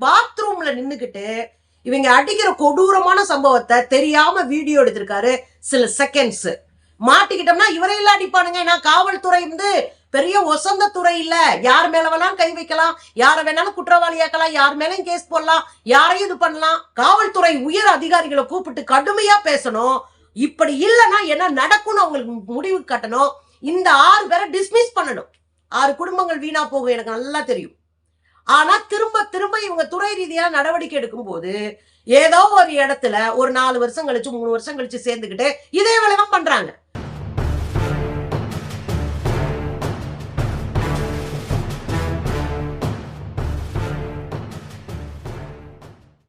பாத்ரூம்ல நின்னுக்கிட்டு இவங்க அடிக்கிற கொடூரமான சம்பவத்தை தெரியாம வீடியோ எடுத்திருக்காரு. சில செகண்ட்ஸ் மாட்டிக்கிட்டோம்னா இவரையெல்லாம் அடிப்பானுங்க. ஏன்னா காவல்துறை வந்து பெரிய ஒசந்த துறை இல்ல. யார் மேல வேணாலும் கை வைக்கலாம், யார வேணாலும் குற்றவாளியாக்கலாம், யார் மேலும் கேஸ் போடலாம், யாரையும் இது பண்ணலாம். காவல்துறை உயர் அதிகாரிகளை கூப்பிட்டு கடுமையா பேசணும். இப்படி இல்லைன்னா என்ன நடக்கும்னு அவங்களுக்கு முடிவு கட்டணும். இந்த 6 பேரை டிஸ்மிஸ் பண்ணணும். 6 குடும்பங்கள் வீணா போகும், எனக்கு நல்லா தெரியும். ஆனா திரும்ப திரும்ப இவங்க துறை ரீதியா நடவடிக்கை எடுக்கும் போது ஏதோ ஒரு இடத்துல ஒரு 4 வருஷம் கழிச்சு 3 வருஷம் கழிச்சு சேர்ந்துக்கிட்டு இதே வேலைதான் பண்றாங்க.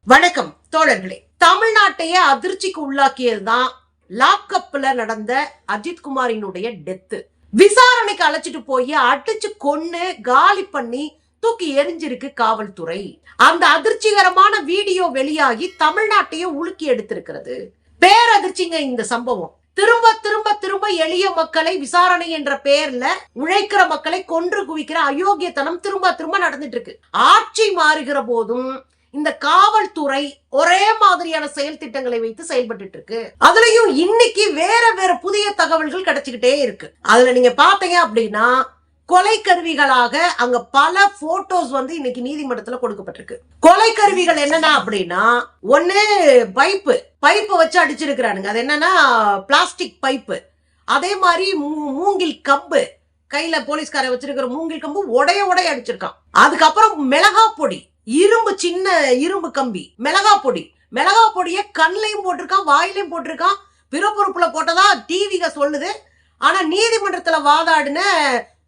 வணக்கம் தோழர்களே. தமிழ்நாட்டையே அதிர்ச்சிக்கு உள்ளாக்கியதுதான் லாக்அப்ல நடந்த அஜித்குமாரினுடைய டெத்து. விசாரணைக்கு அழைச்சிட்டு போய் அடிச்சு கொன்னு காலி பண்ணி தூக்கி எரிஞ்சிருக்கு காவல்துறை. அந்த அதிர்ச்சிகரமான வீடியோ வெளியாகி தமிழ்நாட்டையே உலுக்கி எடுத்திருக்கிறது. பேரதிர்ச்சிங்க இந்த சம்பவம். திரும்ப திரும்ப திரும்ப எளிய மக்களை விசாரணை என்ற பெயர்ல உழைக்கிற மக்களை கொன்று குவிக்கிற அயோக்கியத்தனம் திரும்ப திரும்ப நடந்துட்டு இருக்கு. ஆட்சி மாறுகிற போதும் இந்த காவல்துறை ஒரே மாதிரியான செயல் திட்டங்களை வைத்து செயல்பட்டு இருக்கு. அதுலயும் இன்னைக்கு வேற வேற புதிய தகவல்கள் கிடைச்சுக்கிட்டே இருக்கு. அதுல நீங்க பாத்தீங்க அப்படின்னா கொலை கருவிகளாக அங்க பல போட்டோஸ் வந்து இன்னைக்கு நீதிமன்றத்துல கொடுக்கப்பட்டிருக்கு. கொலை கருவிகள் என்னன்னா அப்படின்னா, ஒண்ணு பைப்பு வச்சு அடிச்சிருக்கிறானுங்க. அது என்னன்னா பிளாஸ்டிக் பைப்பு. அதே மாதிரி மூங்கில் கம்பு, கையில போலீஸ்கார வச்சிருக்கிற மூங்கில் கம்பு உடைய அடிச்சிருக்கான். அதுக்கப்புறம் மிளகா பொடி, சின்ன இரும்பு கம்பி, மிளகா பொடியை கண்ணையும் போட்டிருக்கான், வாயிலையும் போட்டிருக்கான். பிறப்புறுப்புல போட்டதா டிவிக சொல்லுது. ஆனா நீதிமன்றத்துல வாதாடின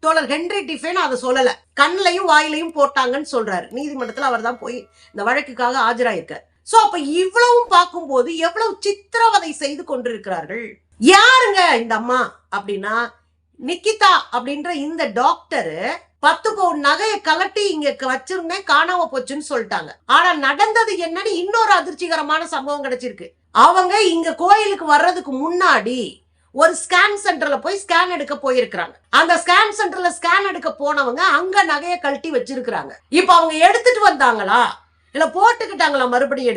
தோழர் ஹென்றி டிஃபன் அதை சொல்லல. கண்ணையும் வாயிலையும் போட்டாங்கன்னு சொல்றாரு. நீதிமன்றத்துல அவர் தான் போய் இந்த வழக்குக்காக ஆஜராயிருக்கார். சோ அப்ப இவ்வளவும் பார்க்கும்போது எவ்வளவு சித்திரவதை செய்து கொண்டிருக்கிறார்கள். யாருங்க இந்த அம்மா அப்படின்னா, நிக்கிதா அப்படின்ற இந்த டாக்டர் 10 பவுன் நகையை கலட்டி இங்க வச்சிருந்தேன், காணாம போச்சுன்னு சொல்லிட்டாங்க. ஆனா நடந்தது என்னன்னு இன்னொரு அதிர்ச்சிகரமான சம்பவம் கிடைச்சிருக்கு. அவங்க இங்க கோயிலுக்கு வர்றதுக்கு முன்னாடி ஒரு ஸ்கேன் சென்டர்ல போய் ஸ்கேன் எடுக்க போயிருக்கிறாங்க. அந்த ஸ்கேன் சென்டர்ல ஸ்கேன் எடுக்க போனவங்க அங்க நகையை கழட்டி வச்சிருக்கிறாங்க. இப்ப அவங்க எடுத்துட்டு வந்தாங்களா இல்ல போட்டுக்கிட்டாங்களா, மறுபடியும்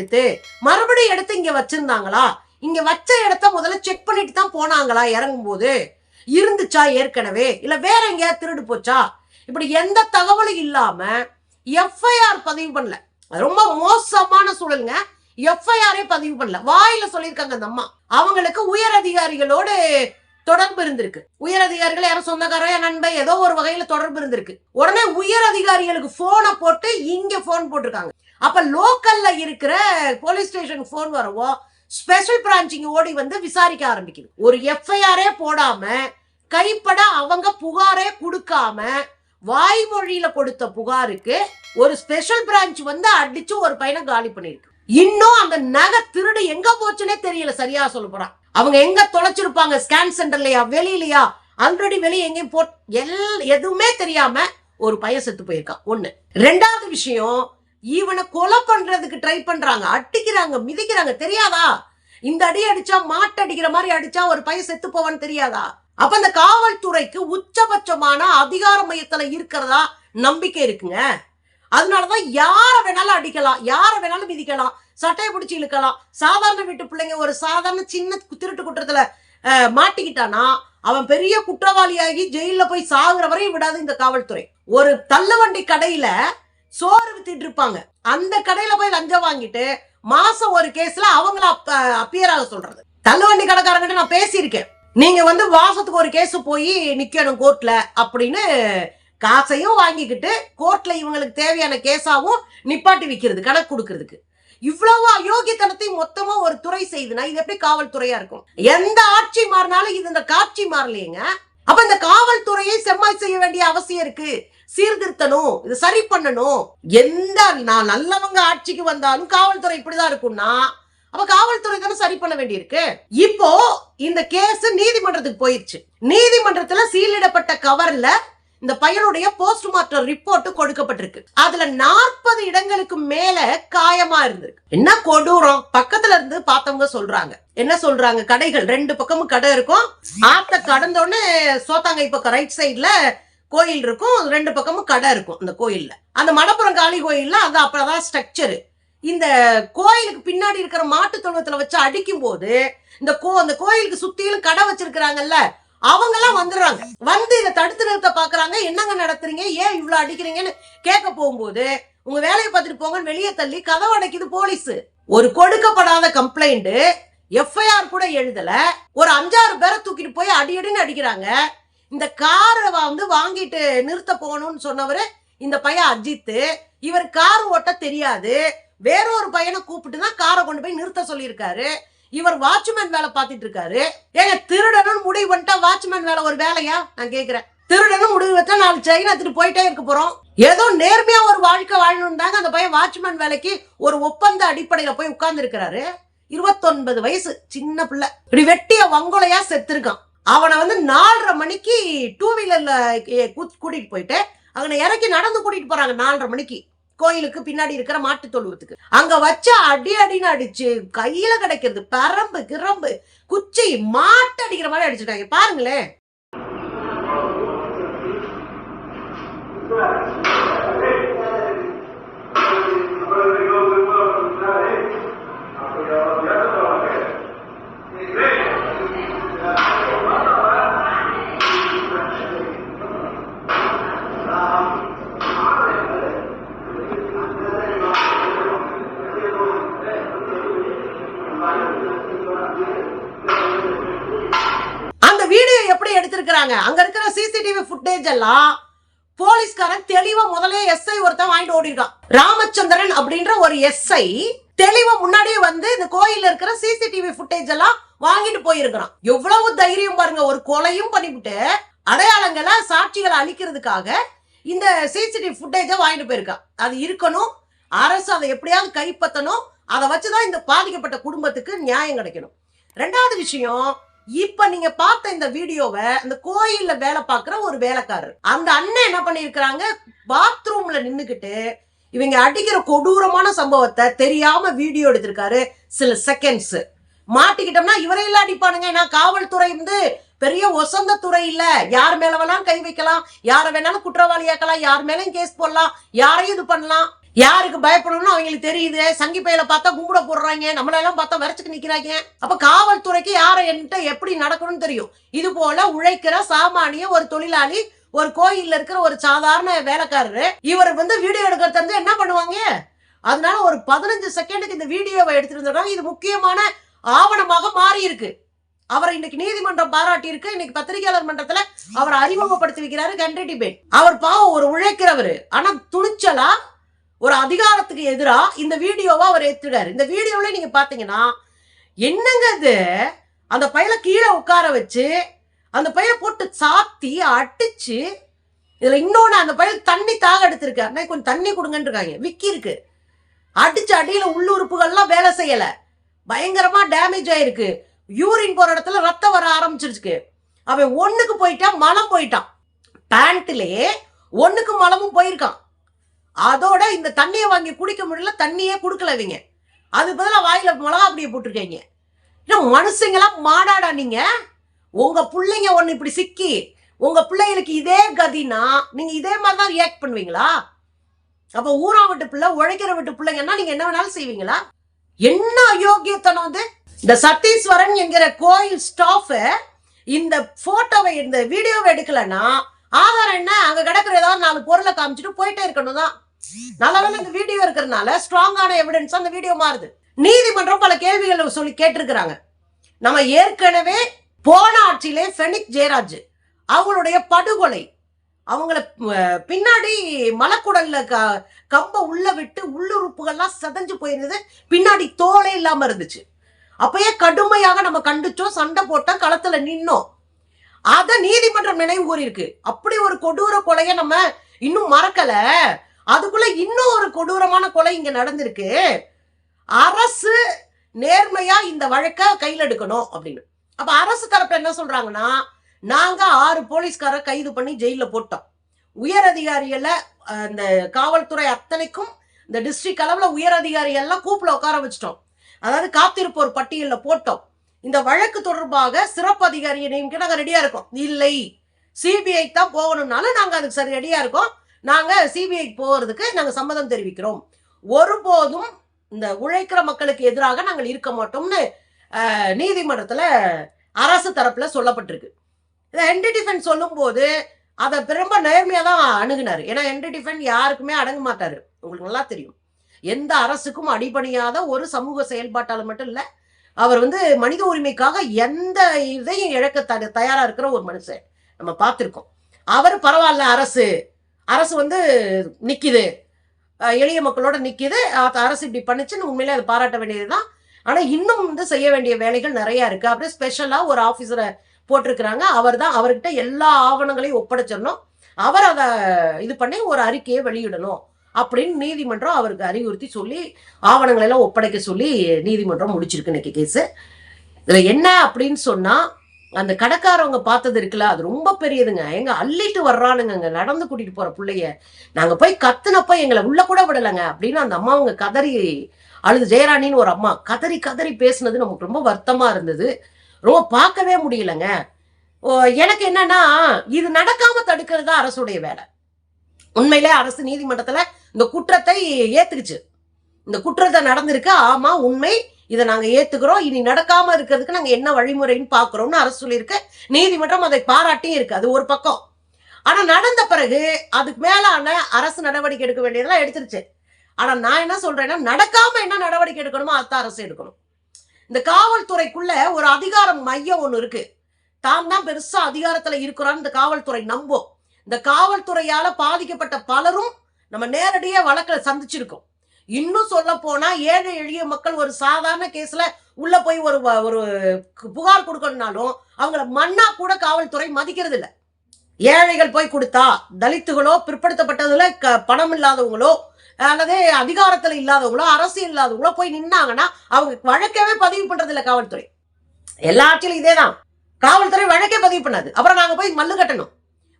எடுத்து இங்க வச்சிருந்தாங்களா, இங்க வச்ச இடத்த முதல்ல செக் பண்ணிட்டு தான் போனாங்களா, இறங்கும் போது இருந்துச்சா ஏற்கனவே, இல்ல வேற எங்கேயாவது திருடு போச்சா, இப்படி எந்த தகவலும் இல்லாம எஃப்ஐஆர் பதிவு பண்ணல. ரொம்ப மோசமான சூழலுங்க. எஃப்ஐஆரே பதிவு பண்ணல. வாயில சொல்லியிருக்காங்க அந்த அம்மா. அவங்களுக்கு உயர் அதிகாரிகளோடு தொடர்பு இருந்திருக்கு. உயர் அதிகாரிகள் யாரும் சொந்தக்காரன் நண்பன் ஏதோ ஒரு வகையில தொடர்பு இருந்திருக்கு. உடனே உயர் அதிகாரிகளுக்கு போனை போட்டு இங்க போன் போட்டிருக்காங்க. அப்ப லோக்கல்ல இருக்கிற போலீஸ் ஸ்டேஷன் போன் வரவோ ஸ்பெஷல் பிரான்ச்சிங் ஓடி வந்து விசாரிக்க ஆரம்பிக்குது. ஒரு எஃப்ஐஆரே போடாம கைப்பட அவங்க புகாரே கொடுக்காம வாய்மொழியில கொடுத்த புகாருக்கு ஒரு ஸ்பெஷல் பிரான்ச் வந்து அடிச்சு ஒரு பையனை காலி பண்ணிருக்கு. இன்னும் அந்த நகை திருடு எங்க போச்சுன்னே தெரியல. சரியா சொல்ல போறான், அவங்க எங்க தொலைச்சிருப்பாங்க, ஸ்கேன் சென்டர்லயா வெளியிலயா, ஆல்ரெடி வெளியே எங்கேயும் எதுவுமே தெரியாம ஒரு பையன் செத்து போயிருக்கான். ஒண்ணு. ரெண்டாவது விஷயம், இவனை கொலை பண்றதுக்கு ட்ரை பண்றாங்க, அடிக்கிறாங்க, மிதிக்கிறாங்க. தெரியாதா? இந்த அடி அடிச்சா மாட்டு அடிக்கிற மாதிரி அடிச்சா ஒரு பையன் செத்து போவான்னு தெரியாதா? அப்ப இந்த காவல்துறைக்கு உச்சபட்சமான அதிகார மையத்துல இருக்கிறதா நம்பிக்கை இருக்குங்க. அதனாலதான் யார வேணாலும் அடிக்கலாம், யார வேணாலும் மிதிக்கலாம், சட்டையை பிடிச்சி இழுக்கலாம். சாதாரண வீட்டு பிள்ளைங்க ஒரு சாதாரண சின்ன திருட்டு குற்றத்துல மாட்டிக்கிட்டானா அவன் பெரிய குற்றவாளியாகி ஜெயில போய் சாகுற வரையும் விடாது இந்த காவல்துறை. ஒரு தள்ளுவண்டி கடையில சோறு வித்துட்டு இருப்பாங்க, அந்த கடையில போய் லஞ்சம் வாங்கிட்டு மாசம் ஒரு கேஸ்ல அவங்கள அப்பியராக சொல்றது. தள்ளுவண்டி கடைக்காரங்கிட்ட நான் பேசியிருக்கேன், நீங்க வந்து மாசத்துக்கு ஒரு கேஸ் போய் நிக்கணும் கோர்ட்ல அப்படின்னு காசையும் வாங்கிக்கிட்டு கோர்ட்ல இவங்களுக்கு தேவையான கேஸாவும் நிப்பாட்டி வைக்கிறது, கணக்கு கொடுக்கறதுக்கு. இவ்வளவு அயோக்கியத்தனத்தை மொத்தமா ஒரு துறை செய்துனா இது எப்படி காவல்துறையா இருக்கும்? எந்த ஆட்சி மாறினாலும் இது இந்த காட்சி மாறலையேங்க. அப்ப இந்த காவல்துறையை செம்மாய் செய்ய வேண்டிய அவசியம் இருக்கு. சீர்திருத்தணும், இது சரி பண்ணணும். எந்த நல்லவங்க ஆட்சிக்கு வந்தாலும் காவல்துறை இப்படிதான் இருக்கும்னா அப்ப காவல்துறை தானே சரி பண்ண வேண்டியிருக்கு. இப்போ இந்த கேஸ் நீதிமன்றத்துக்கு போயிருச்சு. நீதிமன்றத்துல சீலிடப்பட்ட கவர்ல இந்த பையனுடைய போஸ்ட்மார்ட்டம் ரிப்போர்ட் கொடுக்கப்பட்டிருக்கு. அதுல 40 இடங்களுக்கு மேல காயமா இருந்திருக்கு. என்ன கொடூரம்! பக்கத்துல இருந்து பார்த்தவங்க சொல்றாங்க. என்ன சொல்றாங்க? கடைகள் 2 பக்கமும் கடை இருக்கும். ஆத்த கடந்தோன்னு சோத்தாங்கை பக்கம் ரைட் சைட்ல கோயில் இருக்கும், 2 பக்கமும் கடை இருக்கும். அந்த கோயில்ல, அந்த மடப்புறம் காளி கோயில்ல அது அப்பதான் ஸ்ட்ரக்சர். இந்த கோயிலுக்கு பின்னாடி இருக்கிற மாட்டு தொழுவத்துல வச்சு அடிக்கும் போது அந்த கோயிலுக்கு சுத்திலும் கடை வச்சிருக்கிறாங்கல்ல, அவங்க எல்லாம் வந்துடுறாங்க. வந்து இதை தடுத்து நிறுத்த பாக்குறாங்க. என்னங்க நடத்துறீங்க, ஏன் இவ்வளவு அடிக்கிறீங்கன்னு கேட்க போகும்போது, உங்க வேலையை பார்த்துட்டு போங்கன்னு வெளியே தள்ளி கதவு அடைக்குது போலீஸ். ஒரு கொடுக்கப்படாத கம்ப்ளைண்ட், எஃப்ஐஆர் கூட எழுதல, ஒரு 5-6 பேரை தூக்கிட்டு போய் அடின்னு அடிக்கிறாங்க. இந்த காரை வாங்கிட்டு நிறுத்த போகணும்னு சொன்னவரு இந்த பையன் அஜித். இவர் கார் ஓட்ட தெரியாது, வேறொரு பையனை கூப்பிட்டு தான் காரை கொண்டு போய் நிறுத்த சொல்லியிருக்காரு. இவர் வாட்ச்மேன் வேலை பார்த்துட்டு இருக்காரு. ஏங்க, திருடனும் முடிவு பண்ணிட்டா வாட்ச்மேன் வேலை ஒரு வேலையா? நான் கேக்குறேன். திருடனும் முடிவு வச்சா 4 செயின் எடுத்துட்டு போயிட்டே இருக்க போறோம். ஏதோ நேர்மையா ஒரு வாழ்க்கை வாழணும் தாங்க அந்த பையன் வாட்ச்மேன் வேலைக்கு ஒரு ஒப்பந்த அடிப்படையில போய் உட்கார்ந்து இருக்கிறாரு. 29 வயசு சின்ன பிள்ளை, இப்படி வெட்டிய வங்கோலையா செத்துருக்கான். அவனை 4:30 மணிக்கு 2 வீலர்ல கூட்டிட்டு போயிட்டு அவனை இறக்கி நடந்து கூட்டிட்டு போறாங்க. 4:30 மணிக்கு கோயிலுக்கு பின்னாடி இருக்கிற மாட்டு தொழுவத்துக்கு. அங்க வச்ச அடின்னு அடிச்சு கையில கிடைக்கிறது பரம்பு கிரம்பு குச்சி மாட்டு அடிக்கிற மாதிரி அடிச்சுட்டாங்க. பாருங்களேன். எடுத்திருக்காங்க. அங்க இருக்கிற சிசிடிவி ஃபுட்டேஜ் எல்லாம் போலீஸ்காரன் தெளிவா முதல்ல எஸ்ஐ ஒருத்தன் வாங்கிட்டு ஓடி இருக்கான். ராமச்சந்திரன் அப்படின்ற ஒரு எஸ்ஐ தெளிவா முன்னாடியே இந்த கோயில்ல இருக்கிற சிசிடிவி ஃபுட்டேஜ் எல்லாம் வாங்கிட்டு போயிருக்கான். எவ்வளவு தைரியம் பாருங்க. ஒரு கொலையும் பண்ணிவிட்டு அடையாளங்களை சாட்சிகளை அழிக்கிறதுக்காக இந்த சிசிடிவி ஃபுட்டேஜ வாங்கிட்டு போயிருக்கான். அது இருக்கணும், அரசு அதை எப்படியாவது கைப்பற்றணும். அதை வச்சுதான் இந்த பாதிக்கப்பட்ட குடும்பத்துக்கு நியாயம் கிடைக்கணும். 2வது விஷயம், இப்ப நீங்க பார்த்த இந்த வீடியோவை அந்த கோயில்ல வேலை பார்க்கிற ஒரு வேலைக்காரர், அந்த அண்ணன் என்ன பண்ணிருக்காங்க, பாத்ரூம்ல நின்னுக்கிட்டு இவங்க அடிக்கிற கொடூரமான சம்பவத்தை தெரியாம வீடியோ எடுத்திருக்காரு. சில செகண்ட்ஸ் மாட்டிக்கிட்டோம்னா இவரையெல்லாம் அடிப்பானுங்க. ஏன்னா காவல்துறை பெரிய ஒசந்த துறை இல்ல. யார் மேல வேணாலும் கை வைக்கலாம், யார வேணாலும் குற்றவாளியாக்கலாம், யார் மேலும் கேஸ் போடலாம், யாரையும் இது பண்ணலாம். யாருக்கு பயப்படணும்னு அவங்களுக்கு தெரியுது. சங்கி பையில பார்த்தா கும்பிட போடுறாங்க, நம்மளெல்லாம் பார்த்தா வரைச்சுக்கு நிக்கிறாங்க. அப்ப காவல்துறைக்கு யாரை என்கிட்ட எப்படி நடக்கணும்னு தெரியும். இது போல உழைக்கிற சாமானிய ஒரு தொழிலாளி, ஒரு கோயில்ல இருக்கிற ஒரு சாதாரண வேலைக்காரரு, இவர் வீடியோ எடுக்கிறது என்ன பண்ணுவாங்க? அதனால ஒரு 15 செகண்டுக்கு இந்த வீடியோவை எடுத்துட்டு இருந்திருக்காங்க. இது முக்கியமான ஆவணமாக மாறி இருக்கு. அவரை இன்னைக்கு நீதிமன்றம் பாராட்டி இருக்கு. இன்னைக்கு பத்திரிகையாளர் மன்றத்துல அவரை அறிமுகப்படுத்தி வைக்கிறாரு கண்ட்ரி டிபேட். அவர் பாவம் ஒரு உழைக்கிறவரு, ஆனா துணிச்சலா ஒரு அதிகாரத்துக்கு எதிரா இந்த வீடியோவை அவர் ஏத்துறாரு. இந்த வீடியோல நீங்க பாத்தீங்கன்னா என்னங்க இது, அந்த பையல கீழே உட்கார வச்சு அந்த பையனை போட்டு சாத்தி அடிச்சு, இதுல இன்னொன்னு அந்த பையல் தண்ணி தாக எடுத்திருக்காரு. கொஞ்சம் தண்ணி கொடுங்கன்னு இருக்காங்க. விக்கி இருக்கு. அடிச்சு அடியில உள்ளுறுப்புகள்லாம் வேலை செய்யல, பயங்கரமா டேமேஜ் ஆயிருக்கு. யூரின் போற இடத்துல ரத்தம் வர ஆரம்பிச்சிருச்சு. அவன் ஒண்ணுக்கு போயிட்டான், மலம் போயிட்டான். பேண்ட்லயே ஒண்ணுக்கு மலமும் போயிருக்கான். அதோட இந்த தண்ணியை வாங்கி குடிக்க முடியல, தண்ணியே குடுக்கலவீங்க. அது பதிலா வாயில மிளகா அப்படியே போட்டிருக்கீங்க. மனுஷங்களா மாடாடா நீங்க? உங்க பிள்ளைங்க ஒண்ணு இப்படி சிக்கி உங்க பிள்ளைகளுக்கு இதே கதினா நீங்க இதே மாதிரிதான் ரியாக்ட் பண்ணுவீங்களா? அப்ப ஊரா விட்டு பிள்ளை, உழைக்கிற விட்டு பிள்ளைங்கன்னா நீங்க என்ன வேணாலும் செய்வீங்களா? என்ன அயோக்கியத்தனம்! இந்த சத்தீஸ்வரன் என்கிற கோயில் ஸ்டாஃப் இந்த போட்டோவை, இந்த வீடியோவை எடுக்கலன்னா ஆதாரம் என்ன? அங்க கிடக்குற ஏதாவது 4 பொருளை காமிச்சிட்டு போயிட்டே இருக்கணும் தான். நல்லவேளை இந்த வீடியோ இருக்கிறதுனால ஸ்ட்ராங்கான எவிடன்ஸ் அந்த வீடியோ மாறுது. நீதிமன்றம் பல கேள்விகள் சொல்லி கேட்டிருக்கிறாங்க. நம்ம ஏற்கனவே போன ஆட்சியிலே ஃபெனிக் ஜெயராஜ் அவங்களுடைய படுகொலை, அவங்கள பின்னாடி மலக்குடல்ல கம்ப உள்ள விட்டு உள்ளுறுப்புகள்லாம் செதஞ்சு போயிருந்தது, பின்னாடி தோலே இல்லாம இருந்துச்சு. அப்பயே கடுமையாக நம்ம கண்டிச்சோம், சண்டை போட்டோம், களத்துல நின்னோம். அத நீதிமன்றம் நினைவு கூறியிருக்கு. அப்படி ஒரு கொடூர கொலையை நம்ம இன்னும் மறக்கல. அதுக்குள்ள இன்னும் ஒரு கொடூரமான கொலை இங்க நடந்திருக்கு. அரசு நேர்மையா இந்த வழக்கை கையில் எடுக்கணும் அப்படின்னு. அப்ப அரசு தரப்பு என்ன சொல்றாங்கன்னா, நாங்க 6 போலீஸ்காரர் கைது பண்ணி ஜெயில போட்டோம். உயர் அதிகாரிகள இந்த காவல்துறை அத்தனைக்கும் இந்த டிஸ்ட்ரிக்ட் அளவுல உயர் அதிகாரிகள் எல்லாம் கூப்பிட உட்கார வச்சிட்டோம். அதாவது காத்திருப்போர் பட்டியல்ல போட்டோம். இந்த வழக்கு தொடர்பாக சிறப்பு அதிகாரியை நியமிக்க நாங்க ரெடியா இருக்கோம். இல்லை, சிபிஐ தான் போகணும்னாலும் நாங்க அதுக்கு சரி ரெடியா இருக்கோம், நாங்க சிபிஐ போறதுக்கு நாங்க சம்மதம் தெரிவிக்கிறோம், ஒருபோதும் இந்த உழைக்கிற மக்களுக்கு எதிராக நாங்கள் இருக்க மாட்டோம்னு நீதிமன்றத்துல அரசு தரப்புல சொல்லப்பட்டிருக்கு. இதை ஹென்ரி டிஃபன் சொல்லும் போது அதை ரொம்ப நேர்மையா தான் அணுகுனாரு. ஏன்னா ஹென்ரி டிஃபன் யாருக்குமே அடங்க மாட்டாரு, உங்களுக்கு நல்லா தெரியும். எந்த அரசுக்கும் அடிபணியாத ஒரு சமூக செயல்பாட்டாளர் மட்டும் இல்ல, அவர் மனித உரிமைக்காக எந்த இதையும் இழக்க தயாரா இருக்கிற ஒரு மனுஷன் நம்ம பார்த்திருக்கோம். அவர் பரவாயில்ல, அரசு நிக்குது, எளிய மக்களோட நிக்குது, அரசு இப்படி பண்ணுச்சுன்னு உண்மையிலே அதை பாராட்ட வேண்டியதுதான். ஆனா இன்னும் செய்ய வேண்டிய வேலைகள் நிறைய இருக்கு. அப்படியே ஸ்பெஷலா ஒரு ஆபீசரை போட்டிருக்கிறாங்க. அவர்கிட்ட எல்லா ஆவணங்களையும் ஒப்படைச்சிடணும், அவர் அதை இது பண்ணி ஒரு அறிக்கையை வெளியிடணும் அப்படின்னு நீதிமன்றம் அவருக்கு அறிவுறுத்தி சொல்லி ஆவணங்களை எல்லாம் ஒப்படைக்க சொல்லி நீதிமன்றம் முடிச்சிருக்கு இன்னைக்கு கேஸ். இதுல என்ன அப்படின்னு சொன்னா, அந்த கடைக்காரவங்க பார்த்தது இருக்குல்ல, அது ரொம்ப பெரியதுங்க. எங்க அள்ளிட்டு வர்றானுங்க, அங்க நடந்து கூட்டிட்டு போற பிள்ளைய. நாங்க போய் கத்துனப்ப எங்களை உள்ள கூட விடலைங்க அப்படின்னு அந்த அம்மாவுங்க கதறி அழுது, ஜெயராணின்னு ஒரு அம்மா கதறி கதறி பேசுனது நமக்கு ரொம்ப வருத்தமா இருந்தது. ரொம்ப பார்க்கவே முடியலங்க. எனக்கு என்னன்னா, இது நடக்காம தடுக்கிறது தான் அரசுடைய வேலை. உண்மையிலே அரசு நீதிமன்றத்துல இந்த குற்றத்தை ஏத்துக்குச்சு. இந்த குற்றத்தை நடந்திருக்கு, ஆமா உண்மை, இதை நாங்க ஏத்துக்கிறோம், இனி நடக்காம இருக்கிறதுக்கு நாங்க என்ன வழிமுறைன்னு பாக்குறோம்னு அரசு சொல்லியிருக்கு. நீதிமன்றம் அதை பாராட்டியும் இருக்கு. அது ஒரு பக்கம். ஆனா நடந்த பிறகு அதுக்கு மேலான அரசு நடவடிக்கை எடுக்க வேண்டியதெல்லாம் எடுத்துருச்சு. ஆனா நான் என்ன சொல்றேன்னா, நடக்காம என்ன நடவடிக்கை எடுக்கணுமோ அதான் அரசு எடுக்கணும். இந்த காவல்துறைக்குள்ள ஒரு அதிகாரம் மையம் ஒண்ணு இருக்கு. தான் தான் பெருசா அதிகாரத்துல இருக்கிறான்னு இந்த காவல்துறை நம்பும். இந்த காவல்துறையால பாதிக்கப்பட்ட பலரும் நம்ம நேரடியா வழக்குல சந்திச்சிருக்கோம். இன்னும் சொல்ல போனா, ஏழை எளிய மக்கள் ஒரு சாதாரண கேஸ்ல உள்ள போய் ஒரு புகார் கொடுக்கணும்னாலும் அவங்கள மண்ணா கூட காவல்துறை மதிக்கிறது இல்ல. ஏழைகள் போய் கொடுத்தா, தலித்துகளோ பிற்படுத்தப்பட்டதுல பணம் இல்லாதவங்களோ அல்லது அதிகாரத்துல இல்லாதவங்களோ அரசியல் இல்லாதவங்களோ போய் நின்னாங்கன்னா அவங்க வழக்கவே பதிவு பண்றது இல்ல காவல்துறை. எல்லா ஆட்சியிலும் இதேதான், காவல்துறை வழக்கே பதிவு பண்ணாது. அப்புறம் நாங்க போய் மல்லு கட்டணும்,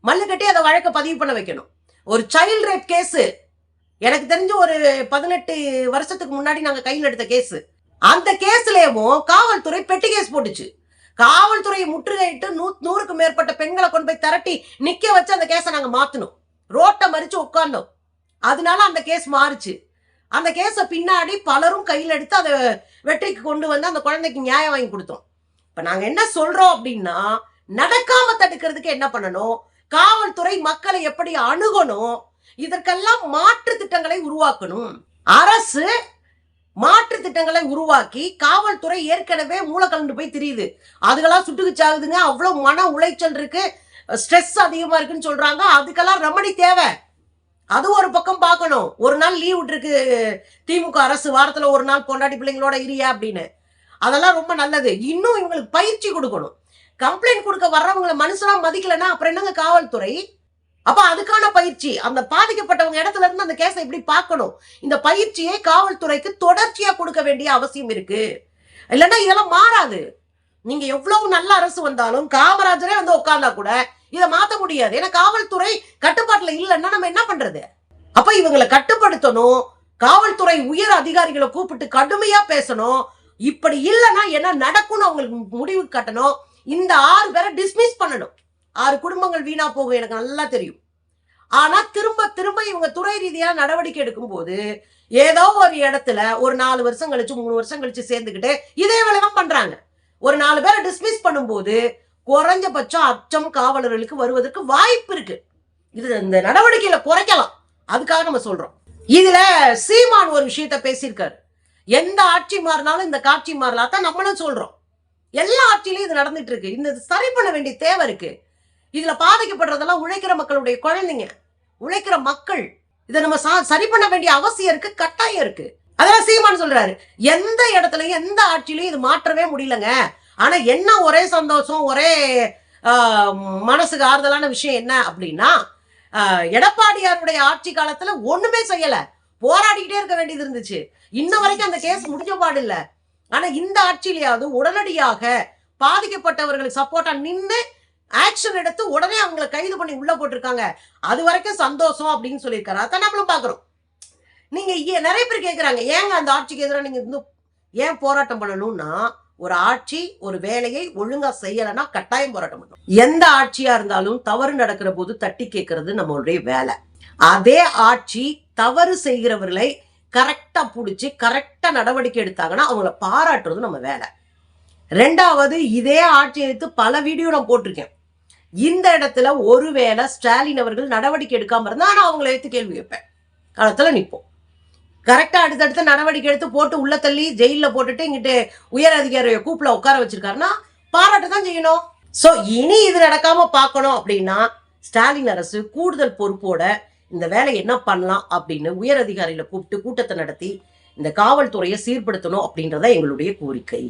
மல்லு கட்டி அதை வழக்க பதிவு பண்ண வைக்கணும். ஒரு சைல்ட் ரேப் கேஸ் எனக்கு தெரிஞ்சு ஒரு 18 வருஷத்துக்கு முன்னாடி நாங்க கையில் எடுத்த கேஸ். அந்த கேஸ்லயும் காவல்துறை பெட்டி கேஸ் போட்டுச்சு. காவல்துறையை முற்றுகையிட்டு 100க்கும் மேற்பட்ட பெண்களை கொண்டு போய் திரட்டி நிக்க வச்சு அந்த கேஸை நாங்க மாத்தணும், ரோட்டை மறிச்சு உட்கார்ந்தோம். அதனால அந்த கேஸ் மாறுச்சு. அந்த கேஸ பின்னாடி பலரும் கையில் எடுத்து அதை வெற்றிக்கு கொண்டு வந்து அந்த குழந்தைக்கு நியாயம் வாங்கி கொடுத்தோம். இப்ப நாங்க என்ன சொல்றோம் அப்படின்னா, நடக்காம தடுக்கிறதுக்கு என்ன பண்ணணும், காவல்துறை மக்களை எப்படி அணுகணும், இதற்கெல்லாம் மாற்று திட்டங்களை உருவாக்கணும். அரசு மாற்று திட்டங்களை உருவாக்கி, காவல்துறை ஏற்கனவே மூளை கலந்து போய் தெரியுது, அதுக்கெல்லாம் சுட்டுக்குச்சாகுதுங்க, அவ்வளவு மன உளைச்சல் இருக்கு, ஸ்ட்ரெஸ் அதிகமா இருக்குன்னு சொல்றாங்க. அதுக்கெல்லாம் ரெமடி தேவை. அது ஒரு பக்கம் பார்க்கணும். ஒரு நாள் லீவ் விட்டுருக்கு திமுக அரசு, வாரத்துல ஒரு நாள் பொண்டாட்டி பிள்ளைங்களோட இரியா அப்படின்னு, அதெல்லாம் ரொம்ப நல்லது. இன்னும் இவங்களுக்கு பயிற்சி கொடுக்கணும். கம்ப்ளைண்ட் கொடுக்க வர்றவங்களை மனுஷனா மதிக்கலன்னா அப்புறம் என்னங்க காவல்துறை? அப்ப அதுக்கான பயிற்சி, அந்த பாதிக்கப்பட்டவங்க இடத்துல இருந்து அந்த கேஸை எப்படி பார்க்கணும், இந்த பயிற்சியை காவல்துறைக்கு தொடர்ச்சியா கொடுக்க வேண்டிய அவசியம் இருக்கு. இல்லைன்னா இதெல்லாம் மாறாது. நீங்க எவ்வளவு நல்ல அரசு வந்தாலும், காமராஜரே உட்கார்ந்தா கூட இதை மாத்த முடியாது. ஏன்னா காவல்துறை கட்டுப்பாட்டுல இல்லைன்னா நம்ம என்ன பண்றது? அப்ப இவங்களை கட்டுப்படுத்தணும், காவல்துறை உயர் அதிகாரிகளை கூப்பிட்டு கடுமையா பேசணும். இப்படி இல்லைன்னா என்ன நடக்கும்னு அவங்களுக்கு முடிவு கட்டணும். இந்த 6 பேரை டிஸ்மிஸ் பண்ணணும். 6 குடும்பங்கள் வீணா போகும், எனக்கு நல்லா தெரியும். ஆனா திரும்ப திரும்ப இவங்க துறை ரீதியான நடவடிக்கை எடுக்கும் போது ஏதோ ஒரு இடத்துல ஒரு 4 வருஷம் கழிச்சு 3 வருஷம் கழிச்சு சேர்ந்துக்கிட்டு இதே வேலைதான் பண்றாங்க. ஒரு 4 பேரை டிஸ்மிஸ் பண்ணும்போது குறைஞ்சபட்சம் அச்சம் காவலர்களுக்கு வருவதற்கு வாய்ப்பு இருக்கு. இது இந்த நடவடிக்கையில குறைக்கலாம். அதுக்காக நம்ம சொல்றோம். இதுல சீமான் ஒரு விஷயத்த பேசியிருக்காரு, எந்த ஆட்சி மாறினாலும் இந்த காட்சி மாறலாம் நம்மளும் சொல்றோம். எல்லா ஆட்சியிலையும் இது நடந்துட்டு இருக்கு. இந்த சரி பண்ண வேண்டிய தேவை இருக்கு. இதுல பாதிக்கப்படுறதெல்லாம் உழைக்கிற மக்களுடைய குழந்தைங்க, உழைக்கிற மக்கள். இதை நம்ம சரி பண்ண வேண்டிய அவசியம் இருக்கு, கட்டாயம் இருக்கு. அதெல்லாம் சீமான் சொல்றாரு, எந்த இடத்துலயும் எந்த ஆட்சியிலையும் இது மாற்றவே முடியலங்க. ஆனா என்ன ஒரே சந்தோஷம், ஒரே மனசுக்கு ஆறுதலான விஷயம் என்ன அப்படின்னா, எடப்பாடியாருடைய ஆட்சி காலத்துல ஒண்ணுமே செய்யல, போராடிக்கிட்டே இருக்க வேண்டியது இருந்துச்சு. இன்ன வரைக்கும் அந்த கேஸ் முடிஞ்ச பாடு இல்ல. ஆனா இந்த ஆட்சியிலேயாவது உடனடியாக பாதிக்கப்பட்டவர்களுக்கு சப்போர்ட்டா நின்று ஆக்ஷன் எடுத்து உடனே அவங்களை கைது பண்ணி உள்ள போட்டிருக்காங்க. அது வரைக்கும் சந்தோஷம் அப்படின்னு சொல்லியிருக்காரு. அதான் நம்மளும் பாக்குறோம். நீங்க நிறைய பேர் கேட்கிறாங்க, ஏங்க அந்த ஆட்சிக்கு எதிராக நீங்க ஏன் போராட்டம் பண்ணணும்னா, ஒரு ஆட்சி ஒரு வேலையை ஒழுங்கா செய்யலைன்னா கட்டாயம் போராட்டம் பண்ணும். எந்த ஆட்சியா இருந்தாலும் தவறு நடக்கிற போது தட்டி கேட்கறது நம்மளுடைய வேலை. அதே ஆட்சி தவறு செய்கிறவர்களை கரெக்டா புடிச்சு கரெக்டா நடவடிக்கை எடுத்தாங்கன்னா அவங்கள பாராட்டுறது நம்ம வேலை. ரெண்டாவது, இதே ஆட்சி எடுத்து பல வீடியோ நான் போட்டிருக்கேன். இந்த இடத்துல ஒருவேளை ஸ்டாலின் அவர்கள் நடவடிக்கை எடுக்காம இருந்தா நான் அவங்களை எடுத்து கேள்வி வைப்பேன். காலத்துல நிற்போம். கரெக்டா அடுத்தடுத்த நடவடிக்கை எடுத்து போட்டு உள்ள தள்ளி ஜெயில போட்டுட்டு இங்கிட்டு உயர் அதிகாரிய கூப்பில உட்கார வச்சிருக்காருன்னா பாராட்ட தான் செய்யணும். சோ இனி இது நடக்காம பார்க்கணும் அப்படின்னா ஸ்டாலின் அரசு கூடுதல் பொறுப்போட இந்த வேலை என்ன பண்ணலாம் அப்படின்னு உயர் அதிகாரிகளை கூப்பிட்டு கூட்டத்தை நடத்தி இந்த காவல்துறையை சீர்படுத்தணும் அப்படின்றத எங்களுடைய கோரிக்கை.